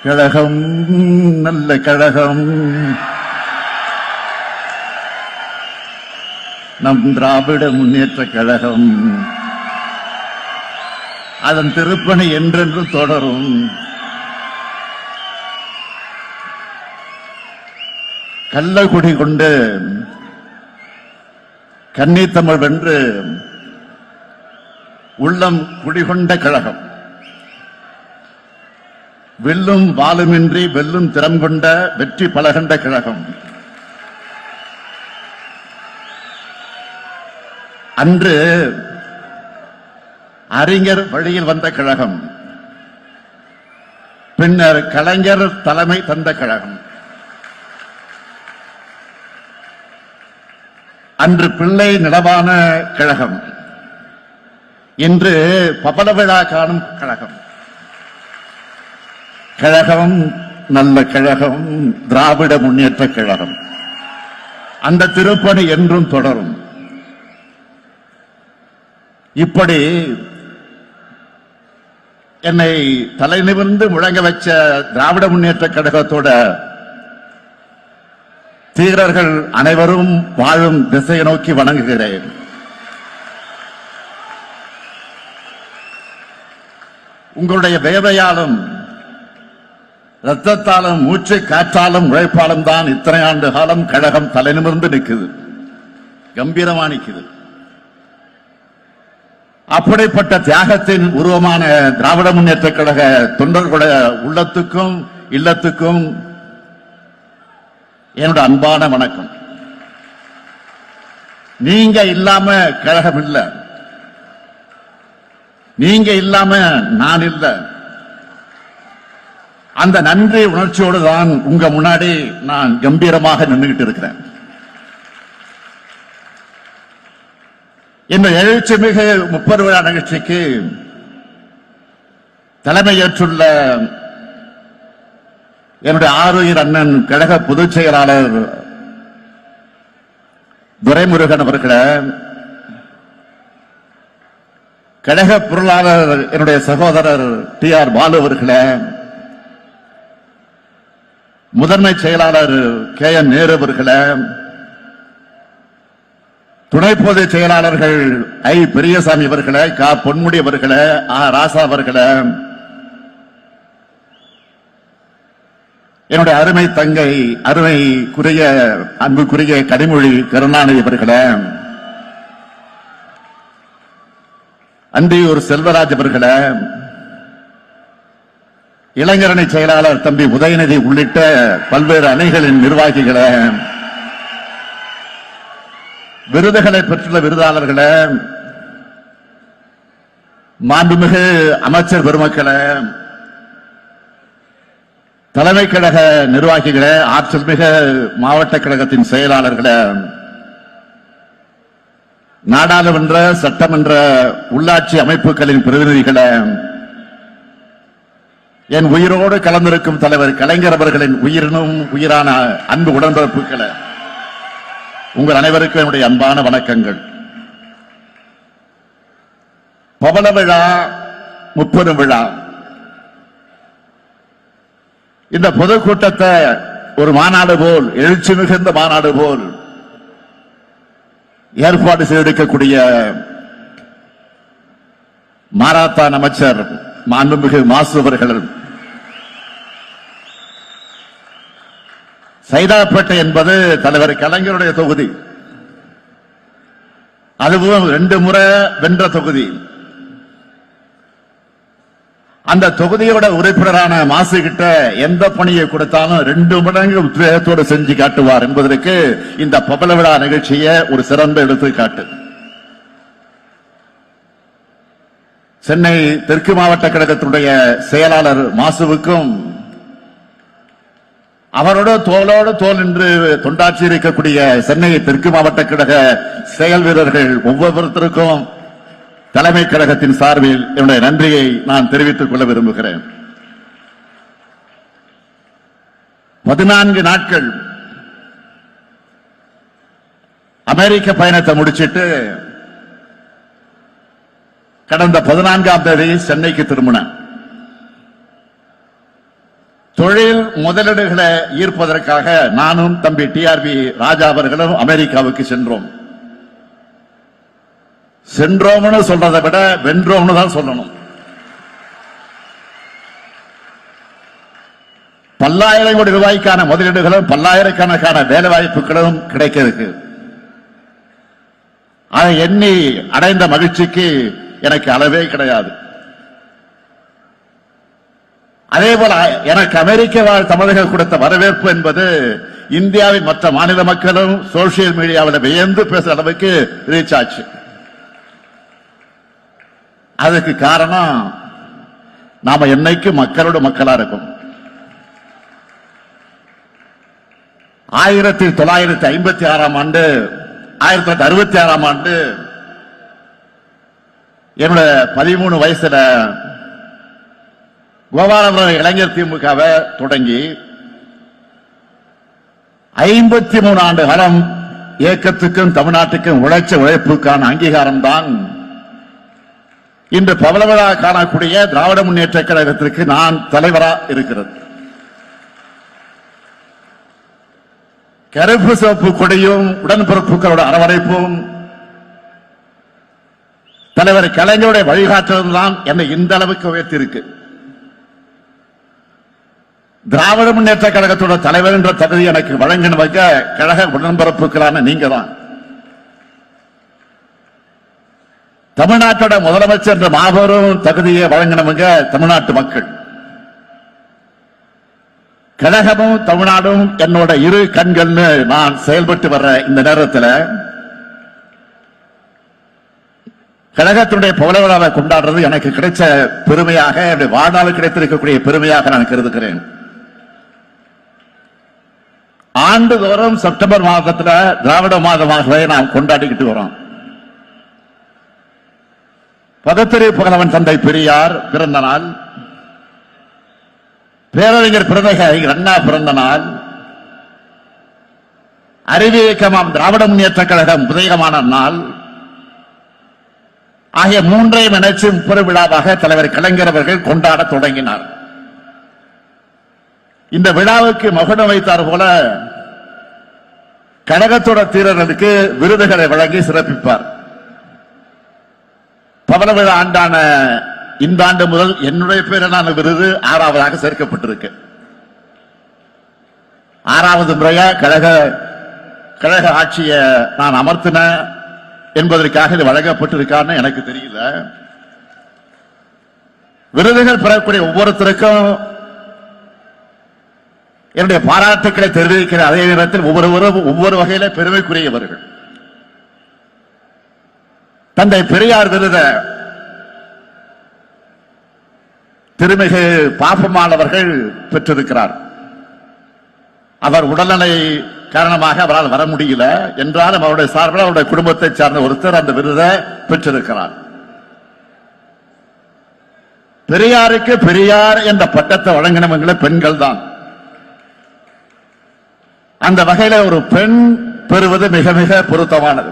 கழகம் நல்ல கழகம், நம் திராவிட முன்னேற்ற கழகம். அதன் திருப்பணி என்றென்று தொடரும். கள்ளக்குடி கொண்டு கன்னித்தமிழ் வென்று உள்ளம் குடிகொண்ட கழகம். வெல்லும் வாளுமின்றி வெல்லும் திறம் கொண்ட வெற்றி பலகண்ட கழகம். அன்று அறிஞர் வழியில் வந்த கழகம், பின்னர் கலைஞர் தலைமை தந்த கழகம். அன்று பிள்ளை நிலவான கழகம், இன்று பபல விழா காணும் கழகம். கழகம் நல்ல கழகம், திராவிட முன்னேற்ற கழகம். அந்த திருப்பணி என்றும் தொடரும். இப்படி என்னை தலை நிமிர்ந்து முழங்க வச்ச திராவிட முன்னேற்ற கழகத்தோட தீரர்கள் அனைவரும் வாழும் திசையை நோக்கி வணங்குகிறேன். உங்களுடைய வேவையாலும் ரத்தத்தாலும் மூச்சு காற்றாலும் உழைப்பாலும் தான் இத்தனை ஆண்டு காலம் கழகம் தலை நிமிர்ந்து நிற்குது, கம்பீரமா நிற்குது. அப்படிப்பட்ட தியாகத்தின் உருவமான திராவிட முன்னேற்ற கழக தொண்டர்களுடைய உள்ளத்துக்கும் இல்லத்துக்கும் என்னோட அன்பான வணக்கம். நீங்க இல்லாம கழகம் இல்ல, நீங்க இல்லாம நான் இல்ல. அந்த நன்றி உணர்ச்சியோடு தான் உங்க முன்னாடி நான் கம்பீரமாக நின்றுகிட்டு இருக்கிறேன். இந்த எழுச்சிமிகு 30 விழா நிகழ்ச்சிக்கு தலைமையேற்றுள்ள என்னுடைய ஆருயிர் அண்ணன் கழக பொதுச் செயலாளர் துரைமுருகன் அவர்களே, கழக பொருளாளர் என்னுடைய சகோதரர் TR பாலு அவர்களே, முதன்மை செயலாளர் KN நேரு அவர்களே, துணை பொதுச் செயலாளர்கள் I பெரியசாமி அவர்களே, க பொன்முடி அவர்களே, ராசா அவர்களே, என்னுடைய அருமை தங்கை அருமைக்குரிய அன்புக்குரிய கனிமொழி கருணாநிதி அவர்களே, அந்தியூர் செல்வராஜ் அவர்களே, இளைஞரணி செயலாளர் தம்பி உதயநிதி உள்ளிட்ட பல்வேறு அணிகளின் நிர்வாகிகளே, விருதுகளை பெற்றுள்ள விருதாளர்களே, மாண்புமிகு அமைச்சர் பெருமக்களே, தலைமை கழக நிர்வாகிகளே, ஆற்றல் மிகு மாவட்ட கழகத்தின் செயலாளர்களே, நாடாளுமன்ற சட்டமன்ற உள்ளாட்சி அமைப்புகளின் பிரதிநிதிகளே, என் உயிரோடு கலந்திருக்கும் தலைவர் கலைஞர் அவர்களின் உயிரினும் உயிரான அன்பு உடன்பிறப்புகளே, உங்கள் அனைவருக்கும் என்னுடைய அன்பான வணக்கங்கள். பவள விழா 30 விழா, இந்த பொதுக்கூட்டத்தை ஒரு மாநாடு போல், எழுச்சி மிகுந்த மாநாடு போல் ஏற்பாடு செய்திருக்கக்கூடிய மாரத்தான் அமைச்சர் மாண்புமிகு மாசு அவர்கள், சைதாப்பேட்டை என்பது தலைவர் கலைஞருடைய தொகுதி, அதுவும் 2 முறை வென்ற தொகுதி. அந்த தொகுதியோட உறுப்பினரான மாசு கிட்ட எந்த பணியை கொடுத்தாலும் 2 மடங்கு உத்வேகத்தோடு செஞ்சு காட்டுவார் என்பதற்கு இந்த பவள விழா நிகழ்ச்சியை ஒரு சிறந்த எடுத்துக்காட்டு. சென்னை தெற்கு மாவட்ட கழகத்தினுடைய செயலாளர் மாசுவுக்கும் அவரோட தோளோடு தோல் என்று தொண்டாற்றி இருக்கக்கூடிய சென்னை தெற்கு மாவட்ட கழக செயல் வீரர்கள் ஒவ்வொருத்தருக்கும் தலைமை கழகத்தின் சார்பில் என்னுடைய நன்றியை நான் தெரிவித்துக் கொள்ள விரும்புகிறேன். 14 நாட்கள் அமெரிக்க பயணத்தை முடிச்சிட்டு கடந்த 14ஆம் தேதி சென்னைக்கு திரும்பினேன். தொழில் முதலீடுகளை ஈர்ப்பதற்காக நானும் தம்பி டிஆர்பி ராஜா அவர்களும் அமெரிக்காவுக்கு சென்றோம். சென்றோம்னு சொல்றதை விட வென்றோம்னு தான் சொல்லணும். பல்லாயிரம் கோடி ரூபாய்க்கான முதலீடுகளும் பல்லாயிரக்கணக்கான வேலை வாய்ப்புகளும் கிடைக்க இருக்கு. அதை எண்ணி அடைந்த மகிழ்ச்சிக்கு எனக்கு அளவே கிடையாது. அதே போல எனக்கு அமெரிக்க வாழ் தமிழர்கள் கொடுத்த வரவேற்பு என்பது இந்தியாவின் மற்ற மாநில மக்களும் சோசியல் மீடியாவில் வியந்து பேசுற அளவுக்கு ரீச் ஆச்சு. அதுக்கு காரணம் நாம என்னைக்கு மக்களோட மக்களா இருக்கும். 1956 ஆண்டு 1966 ஆண்டு என்னோட 13 வயசுல கோபாலபுரம் இளைஞர் திமுகவை தொடங்கி 53 ஆண்டு காலம் இயக்கத்துக்கும் தமிழ்நாட்டுக்கும் உழைச்ச உழைப்புக்கான அங்கீகாரம் தான் இன்று பவளவிழா காணக்கூடிய திராவிட முன்னேற்ற கழகத்திற்கு நான் தலைவரா இருக்கிறது. கருப்பு சிவப்பு கொடியும் உடன்பிறப்புகளோட அரவணைப்பும் தலைவர் கலைஞருடைய வழிகாட்டுதல் தான் என்னை இந்த அளவுக்கு உயர்த்தியிருக்கு. திராவிட முன்னேற்ற கழகத்தோட தலைவர் என்ற தகுதி எனக்கு வழங்கினவங்க கழக உடன்பிறப்புகளான நீங்க தான். தமிழ்நாட்டோட முதலமைச்சர் என்ற மாபெரும் தகுதியை வழங்கினவங்க தமிழ்நாட்டு மக்கள். கழகமும் தமிழ்நாடும் என்னோட இரு கண்கள்னு நான் செயல்பட்டு வர்ற இந்த நேரத்தில் கழகத்தினுடைய பவளவிழாவை கொண்டாடுறது எனக்கு கிடைச்ச பெருமையாக, என்னுடைய வாழ்நாள் கிடைத்திருக்கக்கூடிய பெருமையாக நான் கருதுகிறேன். ஆண்டுதோறும் செப்டம்பர் மாதத்தில் திராவிட மாதமாகவே நாம் கொண்டாடிக்கிட்டு வரோம். பதத்திரி புகழவன் தந்தை பெரியார் பிறந்த நாள், பேரறிஞர் பிறந்தகை அண்ணா பிறந்த நாள், அறிவு இயக்கமாம் திராவிட முன்னேற்ற கழகம் உதயமான நாள் ஆகிய மூன்றையும் இணைச்சு பெருவிழாவாக தலைவர் கலைஞர் அவர்கள் கொண்டாட தொடங்கினார். இந்த விழாவுக்கு மகுடம் வைத்தார் போல கழகத்தோட தீரர்களுக்கு விருதுகளை வழங்கி சிறப்பிப்பார். பவள விழா ஆண்டான இந்த ஆண்டு முதல் என்னுடைய பேரான விருது 6வதாக சேர்க்கப்பட்டிருக்கு. 6வது முறையா கழக ஆட்சியை நான் அமர்த்தின என்பதற்காக இது வழங்கப்பட்டிருக்கான்னு எனக்கு தெரியல. விருதுகள் பெறக்கூடிய ஒவ்வொருத்தருக்கும் என்னுடைய பாராட்டுக்களை தெரிவிக்கிற அதே நேரத்தில் ஒவ்வொருவரும் ஒவ்வொரு வகையில பெருமைக்குரியவர்கள். தந்தை பெரியார் விருத திருமிகு பாப்பம்மாள் பெற்றிருக்கிறார். அவர் உடல்நிலை காரணமாக அவரால் வர முடியல என்றாலும் அவருடைய சார்பில் அவருடைய குடும்பத்தை சார்ந்த ஒருத்தர் அந்த விருதை பெற்றிருக்கிறார். பெரியாருக்கு பெரியார் என்ற பட்டத்தை வழங்கினவங்களே பெண்கள் தான். அந்த வகையில ஒரு பெண் பெறுவது மிக மிக பொருத்தமானது.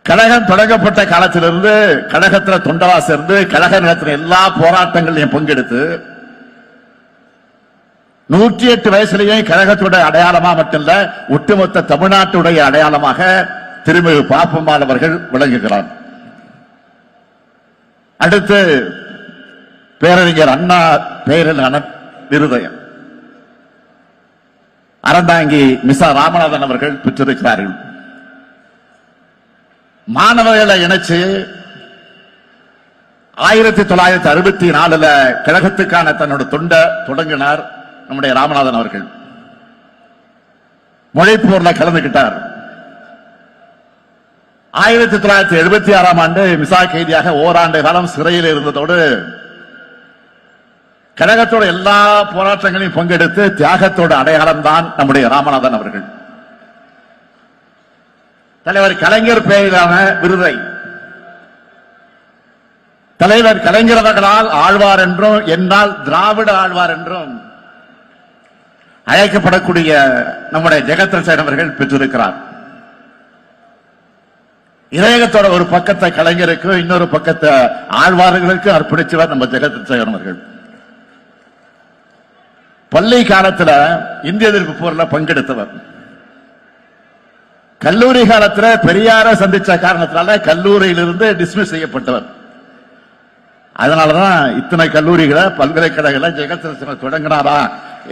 கழகம் தொடங்கப்பட்ட காலத்திலிருந்து கழகத்தில் தொண்டவா சேர்ந்து கழக நடத்தின எல்லா போராட்டங்களையும் பங்கெடுத்து 108 வயசுலேயே கழகத்துடைய அடையாளமா மட்டுமல்ல ஒட்டுமொத்த தமிழ்நாட்டுடைய அடையாளமாக திருமிகு பாப்பம்மாள் அவர்கள் விளங்குகிறார். அடுத்து பேரறிஞர் அண்ணா பெயரிலான விருதயம் அறந்தாங்கி மிசா ராமநாதன் அவர்கள் பெற்றிருக்கிறார்கள். மாணவர்களை இணைச்சு 1964 கழகத்துக்கான தன்னோட தொண்டை தொடங்கினார் நம்முடைய ராமநாதன் அவர்கள். மொழிப்போர்ல கலந்துகிட்டார். 1976 ஆண்டு மிசா கைதியாக ஓராண்டு காலம் சிறையில் இருந்ததோடு கழகத்தோட எல்லா போராட்டங்களையும் பங்கெடுத்து தியாகத்தோட அடையாளம் தான் நம்முடைய ராமநாதன் அவர்கள். தலைவர் கலைஞர் பெயரிலான விருதை தலைவர் கலைஞர் அவர்களால் ஆழ்வார் என்றும் என்னால் திராவிட ஆழ்வார் என்றும் அழைக்கப்படக்கூடிய நம்முடைய ஜெகத்ரட்சகன் அவர்கள் பெற்றிருக்கிறார். இதயத்தோட ஒரு பக்கத்தை கலைஞருக்கு இன்னொரு பக்கத்தை ஆழ்வார்களுக்கு அர்ப்பணிச்சவர் நம்ம ஜெகத்ரட்சகன் அவர்கள். பள்ளி காலத்துல இந்திய எதிர்ப்பு போர்ல பங்கெடுத்தவர். கல்லூரி காலத்துல பெரியார சந்திச்ச காரணத்தினால கல்லூரியிலிருந்து டிஸ்மிஸ் செய்யப்பட்டவர். அதனாலதான் இத்தனை கல்லூரிகளை பல்கலைக்கழகங்களை ஜெகத்ரட்சண தொடங்கினாரா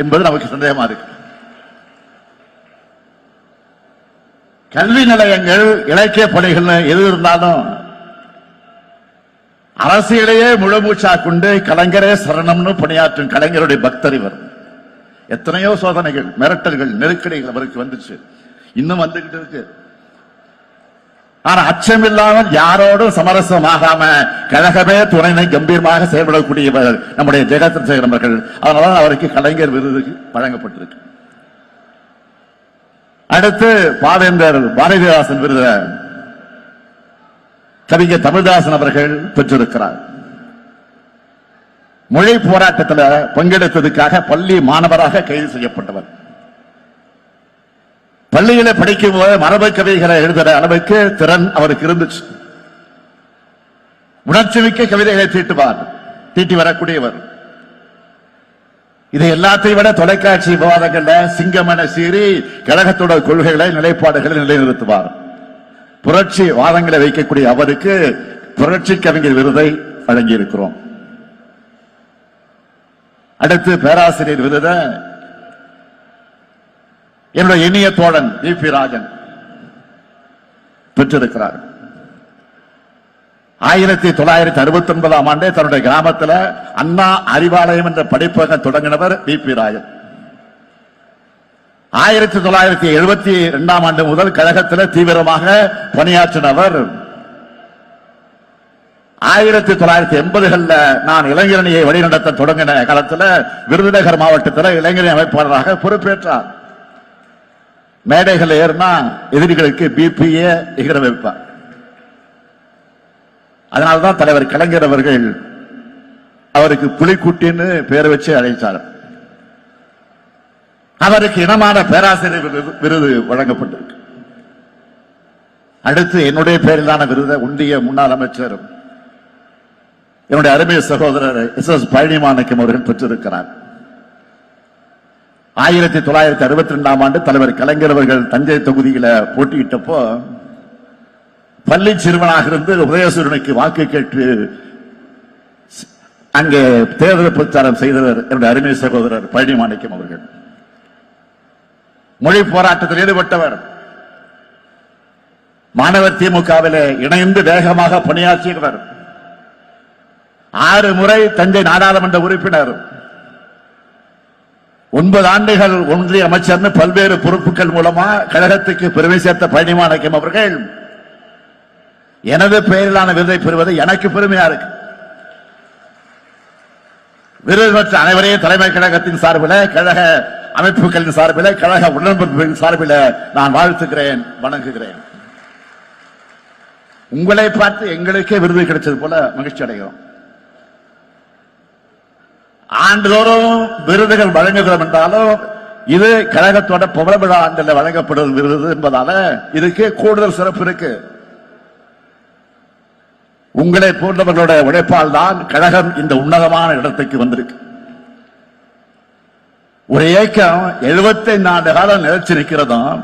என்பது நமக்கு சந்தேகமா இருக்கு. கல்வி நிலையங்கள் இலக்கிய பணிகள் எது இருந்தாலும் அரசியலையே முழுமூச்சா கொண்டு கலைஞரே சரணம்னு பணியாற்றும் கலைஞருடைய பக்தர் இவர். எத்தனையோ சோதனைகள், மிரட்டல்கள், நெருக்கடிகள் அவருக்கு வந்துச்சு, இன்னும் வந்துகிட்டு இருக்கு. ஆனா அச்சமில்லாமல் யாரோடும் சமரசமாகாம கழகமே துணைனை கம்பீரமாக செயல்படக்கூடியவர் நம்முடைய ஜெகத்ரட்சகன் அவர்கள். அதனால அவருக்கு கலைஞர் விருது வழங்கப்பட்டிருக்கு. அடுத்து பாவேந்தர் பாரதிதாசன் விருது கவிஞர் தமிழ்தாசன் அவர்கள் பெற்றிருக்கிறார். மொழி போராட்டத்தில் பங்கெடுத்ததுக்காக பள்ளி மாணவராக கைது செய்யப்பட்டவர். பள்ளியில படிக்கும் போது மரபு கவிதைகளை எழுதுற அளவுக்கு திறன் அவருக்கு இருந்துச்சு. உணர்ச்சி மிக்க கவிதைகளை தீட்டி வரக்கூடியவர். இது எல்லாத்தையும் விட தொலைக்காட்சி விவாதங்கள்ல சிங்கமன சீறி கழகத்தோட கொள்கைகளை, நிலைப்பாடுகளை நிலைநிறுத்துவார். புரட்சி வாதங்களை வைக்கக்கூடிய அவருக்கு புரட்சி கவிஞர் விருதை வழங்கியிருக்கிறோம். அடுத்து பேராசிரியர் விருதை என்னுடைய இனிய தோழன் வி.பி. ராஜன் பெற்றிருக்கிறார். 1969ஆம் ஆண்டே தன்னுடைய கிராமத்தில் அண்ணா அறிவாலயம் என்ற படிப்பகம் தொடங்கினவர் வி.பி. ராஜன். 1972ஆம் ஆண்டு முதல் கழகத்தில் தீவிரமாக பணியாற்றினவர். 1980களில் நான் இளைஞரணியை வழிநடத்த தொடங்கின காலத்தில் விருதுநகர் மாவட்டத்தில் இளைஞரணி அமைப்பாளராக பொறுப்பேற்றார். மேடைகள் ஏறினா எதிரிகளுக்கு பிபிஏ எகிர வைப்பார். அதனால்தான் தலைவர் கலைஞர் அவர்கள் அவருக்கு புலிக்குட்டின்னு பெயர் வச்சு அழைத்தார். அவருக்கு இனமான பேராசிரியர் விருது வழங்கப்பட்டிருக்கு. அடுத்து என்னுடைய பெயரிலான விருதை ஒன்றிய முன்னாள் அமைச்சர் என்னுடைய அருமை சகோதரர் எஸ்.எஸ். பழனிமாணிக்கம் அவர்கள் பெற்றிருக்கிறார். 1962ஆம் ஆண்டு தலைவர் கலைஞர் அவர்கள் தஞ்சை தொகுதியில போட்டியிட்டப்போ பள்ளி சிறுவனாக இருந்து உதயசூரனுக்கு வாக்கு கேட்டு அங்கே தேர்தல் பிரச்சாரம் செய்தவர் என்னுடைய அருமை சகோதரர் பழனிமாணிக்கம் அவர்கள். மொழி போராட்டத்தில் ஈடுபட்டவர். மாணவர் திமுகவிலே இணைந்து வேகமாக பணியாற்றியவர். 6 முறை தஞ்சை நாடாளுமன்ற உறுப்பினர், 9 ஆண்டுகள் ஒன்றிய அமைச்சர், பல்வேறு பொறுப்புகள் மூலமா கழகத்துக்கு பெருமை சேர்த்த பழனிமாணிக்கம் அவர்கள் எனது பெயரிலான விருதை பெறுவது எனக்கு பெருமையா இருக்கு. விருது பெற்ற அனைவரையும் தலைமை கழகத்தின் சார்பில், கழக அமைப்புகளின் சார்பில், கழக உடன்பிறப்புகளின் சார்பில் நான் வாழ்த்துகிறேன், வணங்குகிறேன். உங்களை பார்த்து எங்களுக்கே விருது கிடைச்சது போல மகிழ்ச்சி அடைகிறோம். ஆண்டுதோறும் விருதுகள் வழங்குகிறோம் என்றாலும் இது கழகத்தோட புகழ விழா ஆண்டில் வழங்கப்படும் விருது என்பதால இதுக்கு கூடுதல் சிறப்பு இருக்கு. உங்களை போன்றவர்களுடைய உழைப்பால் தான் கழகம் இந்த உன்னதமான இடத்துக்கு வந்திருக்கு. ஒரு இயக்கம் 75 ஆண்டு காலம் நிலைச்சிருக்கிறதும்,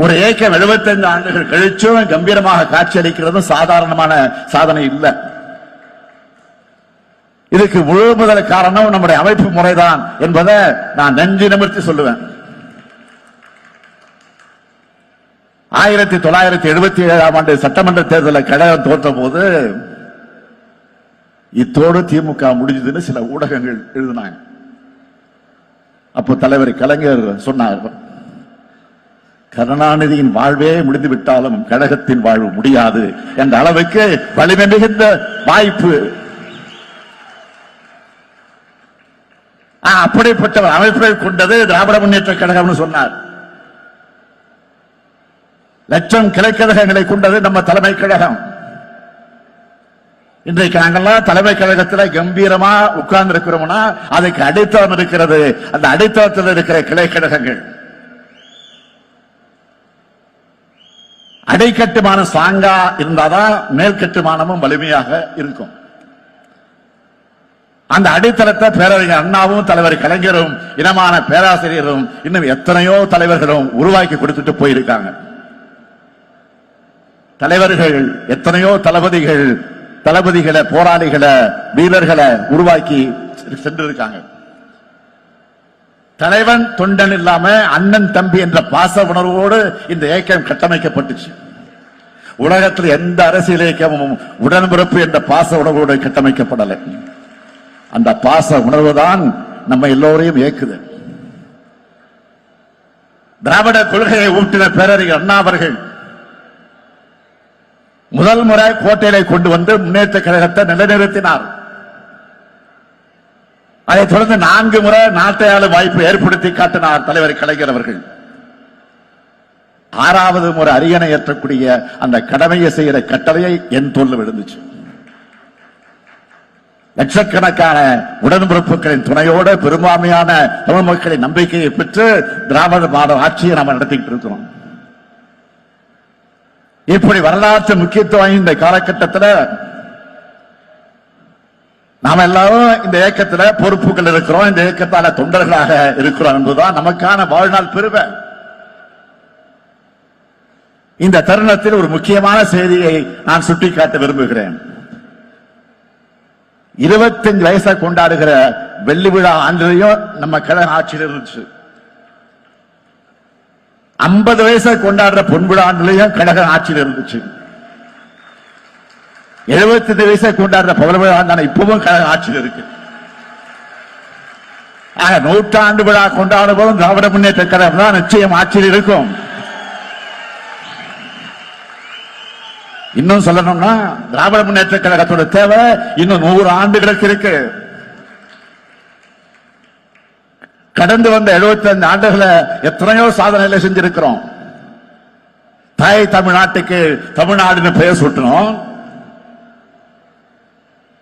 ஒரு இயக்கம் 75 ஆண்டுகள் கழிச்சும் கம்பீரமாக காட்சியளிக்கிறதும் சாதாரணமான சாதனை இல்லை. இதுக்கு முழு முதல் காரணம் நம்முடைய அமைப்பு முறைதான் என்பதை நான் நெஞ்சு நிமிர்த்தி சொல்லுவேன். 1977ஆம் ஆண்டு சட்டமன்ற தேர்தலில் கழகம் தோற்ற போது இத்தோடு திமுக முடிஞ்சதுன்னு சில ஊடகங்கள் எழுதினாங்க. அப்போ தலைவர் கலைஞர் சொன்னார், கருணாநிதியின் வாழ்வே முடிந்து விட்டாலும் கழகத்தின் வாழ்வு முடியாது என்ற அளவுக்கு வலிமை மிகுந்த வாய்ப்பு. அப்படிப்பட்ட அமைப்பை கொண்டது திராவிட முன்னேற்ற கழகம் சொன்னார். லட்சம் கிளைக்கழகங்களை கொண்டது நம்ம தலைமை கழகம். இன்றைக்கு நாங்கெல்லாம் தலைமை கழகத்தில் கம்பீரமா உட்கார்ந்து இருக்கிறோம்னா அதுக்கு அடித்தளம் இருக்கிறது. அந்த அடித்தளத்தில் இருக்கிற கிளைக்கழகங்கள் அடைக்கட்டுமானம் ஸ்ட்ராங்கா இருந்தாதான் மேல் கட்டுமானமும் வலிமையாக இருக்கும். அந்த அடித்தளத்தை பேரறிஞர் அண்ணாவும் தலைவர் கலைஞரும் இனமான பேராசிரியரும் இன்னும் எத்தனையோ தலைவர்களும் உருவாக்கி கொடுத்துட்டு போயிருக்காங்க. தலைவர்கள் எத்தனையோ தளபதிகளை போராளிகளை வீரர்களை உருவாக்கி சென்றிருக்காங்க. தலைவன் தொண்டன் இல்லாம அண்ணன் தம்பி என்ற பாச உணர்வோடு இந்த இயக்கம் கட்டமைக்கப்பட்டுச்சு. உலகத்தில் எந்த அரசியல் இயக்கமும் உடன்பிறப்பு என்ற பாச உணர்வோடு கட்டமைக்கப்படலை. அந்த பாச உணர்வு தான் நம்ம எல்லோரையும் இயக்குது. திராவிட கொள்கையை ஊட்டின பேரறிஞர் அண்ணா அவர்கள் முதல் முறை கோட்டையை கொண்டு வந்து முன்னேற்ற கழகத்தை நிலைநிறுத்தினார். அதைத் தொடர்ந்து 4 முறை நாட்டை ஆளும் வாய்ப்பு ஏற்படுத்தி காட்டினார் தலைவர் கலைஞர் அவர்கள். 6வது முறை அரியணை ஏற்றக்கூடிய அந்த கடமையை செய்கிற கட்டளையை என் தோல்ல விழுந்துச்சு. லட்சக்கணக்கான உடன்பிறப்புகளின் துணையோடு பெரும்பான்மையான தமிழ் மக்களின் நம்பிக்கையை பெற்று திராவிட மாடல் ஆட்சியை நாம் நடத்திட்டு இருக்கிறோம். இப்படி வரலாற்று முக்கியத்துவம் இந்த காலகட்டத்தில் நாம எல்லாரும் இந்த இயக்கத்தில் பொறுப்புகள் இருக்கிறோம். இந்த இயக்கத்தால தொண்டர்களாக இருக்கிறோம் என்பதுதான் நமக்கான வாழ்நாள் பெருமை. இந்த தருணத்தில் ஒரு முக்கியமான செய்தியை நான் சுட்டிக்காட்ட விரும்புகிறேன். 25 வயசை கொண்டாடுகிற வெள்ளி விழா ஆண்டிலையும் நம்ம கழக ஆட்சியில் இருந்துச்சு. 50 வயசை கொண்டாடுற பொன் விழா ஆண்டிலையும் கழக ஆட்சியில் இருந்துச்சு. 75 வயசை கொண்டாடுற பவள விழா ஆண்டான இப்பவும் கழக ஆட்சியில் இருக்கு. ஆக 100 விழா கொண்டாடும் போதும் திராவிட முன்னேற்ற கழகம் தான் நிச்சயம் ஆட்சியில் இருக்கும். இன்னும் சொல்லணும்னா திராவிட முன்னேற்ற கழகத்தோட தேவை இன்னும் 100 ஆண்டுகளுக்கு இருக்கு. கடந்து வந்த 75 ஆண்டுகளை எத்தனையோ சாதனைகளை செஞ்சிருக்கிறோம். தாய் தமிழ்நாட்டுக்கு தமிழ்நாடுன்னு பெயர் சூட்டணும்.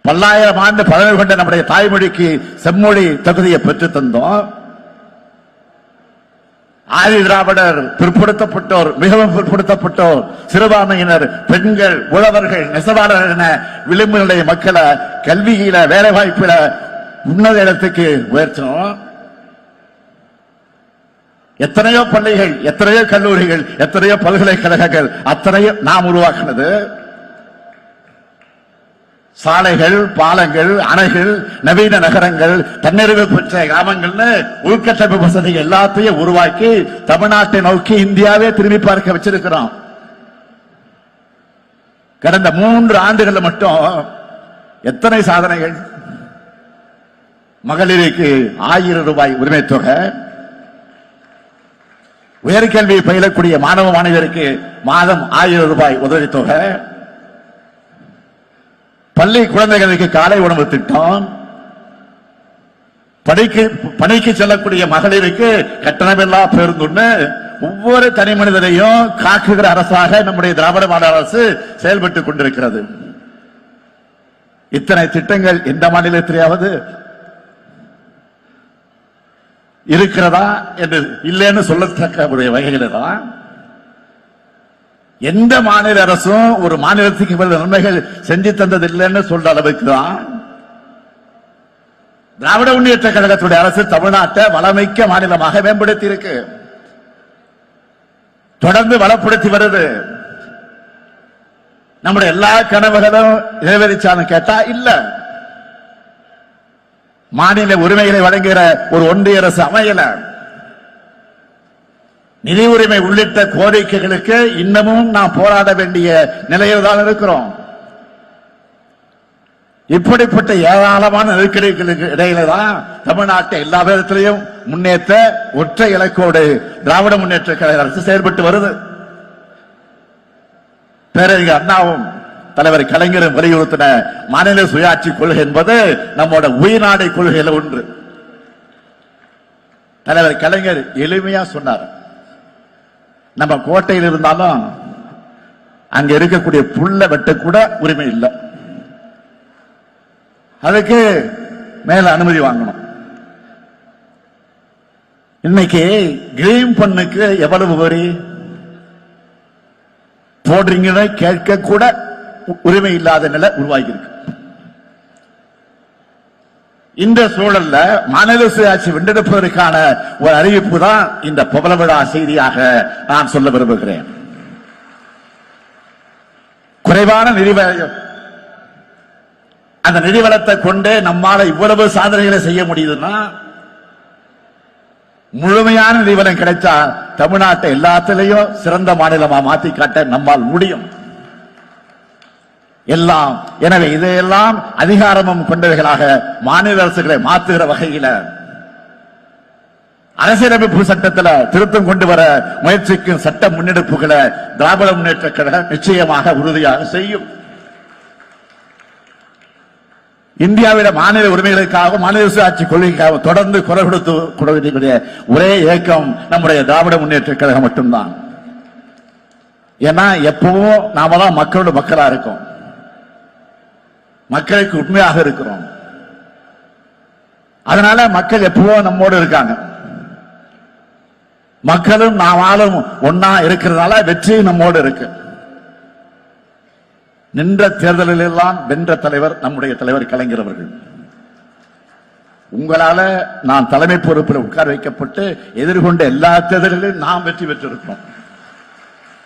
பல்லாயிரம் ஆண்டு பழமை கொண்ட நம்முடைய தாய்மொழிக்கு செம்மொழி தகுதியை பெற்று தந்தோம். ஆதி திராவிடர் பிற்படுத்தப்பட்டோர், மிகவும் பிற்படுத்தப்பட்டோர், சிறுபான்மையினர், பெண்கள், உழவர்கள், நெசவாளர்கள் என விளிம்பு நிலை மக்களை கல்வியில வேலை வாய்ப்பில உன்னத இடத்துக்கு உயர்த்தணும். எத்தனையோ பள்ளிகள், எத்தனையோ கல்லூரிகள், எத்தனையோ பல்கலைக்கழகங்கள் அத்தனையும் நாம் உருவாக்கினது. சாலைகள், பாலங்கள், அணைகள், நவீன நகரங்கள், தன்னிறைவு பெற்ற கிராமங்கள்னு உள்கட்டமைப்பு வசதிகள் எல்லாத்தையும் உருவாக்கி தமிழ்நாட்டை நோக்கி இந்தியாவே திரும்பி பார்க்க வச்சிருக்கிறோம். கடந்த 3 ஆண்டுகள் மட்டும் எத்தனை சாதனைகள்! மகளிருக்கு 1000 ரூபாய் உரிமை தொகை, உயர்கல்வி பயிலக்கூடிய மாணவ மாணவியருக்கு மாதம் 1000 ரூபாய் உதவித்தொகை, பள்ளி குழந்தைகளுக்கு காலை உணவு திட்டம், பணிக்கு செல்லக்கூடிய மகளிருக்கு கட்டணமில்லா பேருந்துன்னு ஒவ்வொரு தனி மனிதனையும் காக்குகிற அரசாக நம்முடைய திராவிட மாடல் அரசு செயல்பட்டுக் கொண்டிருக்கிறது. இத்தனை திட்டங்கள் எந்த மாநிலத்திலேயாவது இருக்கிறதா என்று இல்லைன்னு சொல்லத்தக்க வகையில தான் எந்த மாநில அரசும் ஒரு மாநிலத்துக்கு நன்மைகள் செஞ்சு தந்தது இல்லைன்னு சொல்ற அளவுக்கு தான் திராவிட முன்னேற்ற கழகத்துடைய அரசு தமிழ்நாட்டை வளமிக்க மாநிலமாக மேம்படுத்தி இருக்கு, தொடர்ந்து வளப்படுத்தி வருது. நம்முடைய எல்லா கனவுகளும் நிறைவேறிச்சான்னு கேட்டா இல்ல. மாநில உரிமைகளை வழங்குகிற ஒரு ஒன்றிய அரசு அமையல. நிதி உரிமை உள்ளிட்ட கோரிக்கைகளுக்கு இன்னமும் நாம் போராட வேண்டிய நிலையில் தான் இருக்கிறோம். இப்படிப்பட்ட ஏராளமான நெருக்கடிகளுக்கு இடையில தான் தமிழ்நாட்டை எல்லா விதத்திலையும் முன்னேற்ற ஒற்றை இலக்கோடு திராவிட முன்னேற்ற கழக அரசு செயல்பட்டு வருது. பேரறிஞர் அண்ணாவும் தலைவர் கலைஞரும் வலியுறுத்தின மாநில சுயாட்சி கொள்கை என்பது நம்மோட உயிர்நாடை கொள்கையில ஒன்று. தலைவர் கலைஞர் எளிமையா சொன்னார், நம்ம கோட்டையில் இருந்தாலும் அங்க இருக்கக்கூடிய புல்ல வெட்ட கூட உரிமை இல்லை, அதுக்கு மேல அனுமதி வாங்கணும். இன்னைக்கு கிரீம் பண்ணுக்கு எவ்வளவு வரி போடுறீங்கன்னு கேட்க கூட உரிமை இல்லாத நிலை உருவாகி இருக்கு. இந்த சூழல்ல மாநில சுயாட்சி வென்றெடுப்பதற்கான ஒரு அறிவிப்பு தான் இந்த பவள விழா செய்தியாக நான் சொல்ல விரும்புகிறேன். குறைவான நிதிவளம், அந்த நிதிவளத்தை கொண்டு நம்மால இவ்வளவு சாதனைகளை செய்ய முடியுதுன்னா, முழுமையான நிதிவளம் கிடைச்சா தமிழ்நாட்டை எல்லாத்திலையும் சிறந்த மாநிலமா மாத்தி காட்ட நம்மால் முடியும். எல்லாம் எனவே இதையெல்லாம் அதிகாரமும் கொண்டவைகளாக மாநில அரசுகளை மாற்றுகிற வகையில் அரசியலமைப்பு சட்டத்தில் திருத்தம் கொண்டு வர முயற்சிக்கும் சட்ட முன்னெடுப்புகளை திராவிட முன்னேற்ற கழகம் நிச்சயமாக உறுதியாக செய்யும். இந்தியாவில மாநில உரிமைகளுக்காக மாநில சுயாட்சி கொள்கைக்காக தொடர்ந்து குரல் கொடுத்து ஒரே இயக்கம் நம்முடைய திராவிட முன்னேற்ற கழகம் மட்டும்தான். ஏன்னா எப்பவும் நாம தான் மக்களோட மக்களா இருக்கோம், மக்களுக்கு உண்மையாக இருக்கிறோம். அதனால மக்கள் எப்பவோ நம்மோடு இருக்காங்க. மக்களும் நாமாலும் ஒன்னா இருக்கிறதால வெற்றி நம்மோடு இருக்கு. நின்ற தேர்தலில் எல்லாம் வென்ற தலைவர் நம்முடைய தலைவர் கலைஞர் அவர்கள். உங்களால நான் தலைமை பொறுப்பில் உட்கார வைக்கப்பட்டு எதிர்கொண்ட எல்லா தேர்தலிலும் நாம் வெற்றி பெற்றிருக்கிறோம்.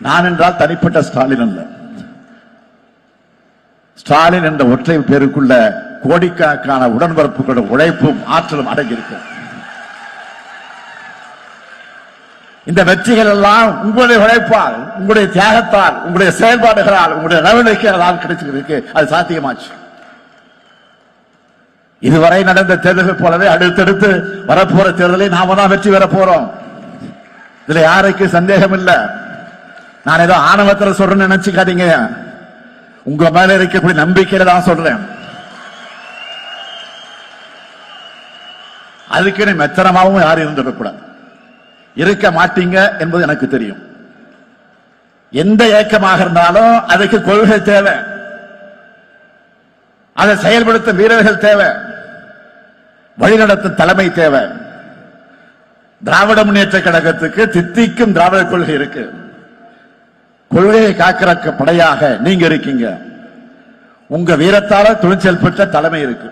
நான் என்றால் தனிப்பட்ட ஸ்டாலின் அல்ல. ஸ்டாலின் என்ற ஒற்றை பேருக்குள்ள கோடிக்கணக்கான உடன்பிறப்புகளோட உழைப்பும் ஆற்றலும் அடங்கியிருக்கும். இந்த வெற்றிகள் எல்லாம் உங்களுடைய உழைப்பால், உங்களுடைய தியாகத்தால், உங்களுடைய செயல்பாடுகளால், உங்களுடைய நடவடிக்கைகளால் கிடைச்சிருக்கு. அது சாத்தியமாச்சு. இதுவரை நடந்த தேர்தல்கள் போலவே அடுத்தடுத்து வரப்போற தேர்தலை நாம தான் வெற்றி பெற போறோம். இதுல யாருக்கு சந்தேகம் இல்ல. நான் ஏதோ ஆணவத்தில் சொல்றேன்னு நினைச்சுக்காதீங்க. உங்க மேல இருக்கக்கூடிய நம்பிக்கையில தான் சொல்றேன். அதுக்கு மெத்தனமாவும் யாரும் இருந்துடக்கூடாது, இருக்க மாட்டீங்க என்பது எனக்கு தெரியும். எந்த இயக்கமாக இருந்தாலும் அதுக்கு கொள்கை தேவை, அதை செயல்படுத்தும் வீரர்கள் தேவை, வழிநடத்தும் தலைமை தேவை. திராவிட முன்னேற்ற கழகத்துக்கு தித்திக்கும் திராவிட கொள்கை இருக்கு. கொள்கையை காக்கிற படையாக நீங்க இருக்கீங்க. உங்க வீரத்தால துணிச்சல் பெற்ற தலைமை இருக்கு.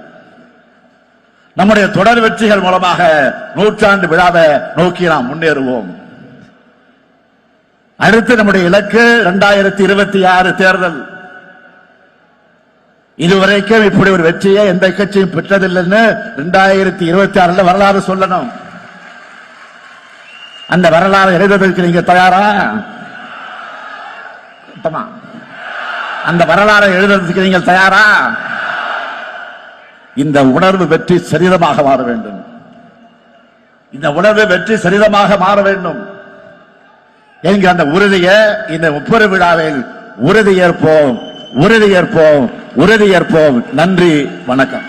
நம்முடைய தொடர் வெற்றிகள் மூலமாக 100ஆண்டு விழாவை நோக்கி நாம் முன்னேறுவோம். அடுத்து நம்முடைய இலக்கு 2026 தேர்தல். இதுவரைக்கும் இப்படி ஒரு வெற்றியை எந்த கட்சியும் பெற்றதில்லைன்னு 2026 வரலாறு சொல்லணும். அந்த வரலாறு எழுதுவதற்கு நீங்க தயாரா? அந்த வரலாறை எழுதுறதுக்கு நீங்கள் தயாரா? இந்த உணர்வு வெற்றி சரிதமாக மாற வேண்டும். இந்த உணர்வு வெற்றி சரிதமாக மாற வேண்டும் என்கிற அந்த உறுதியை இந்த முப்பெரும் விழாவில் உறுதியேற்போம், உறுதியேற்போம், உறுதியேற்போம். நன்றி, வணக்கம்.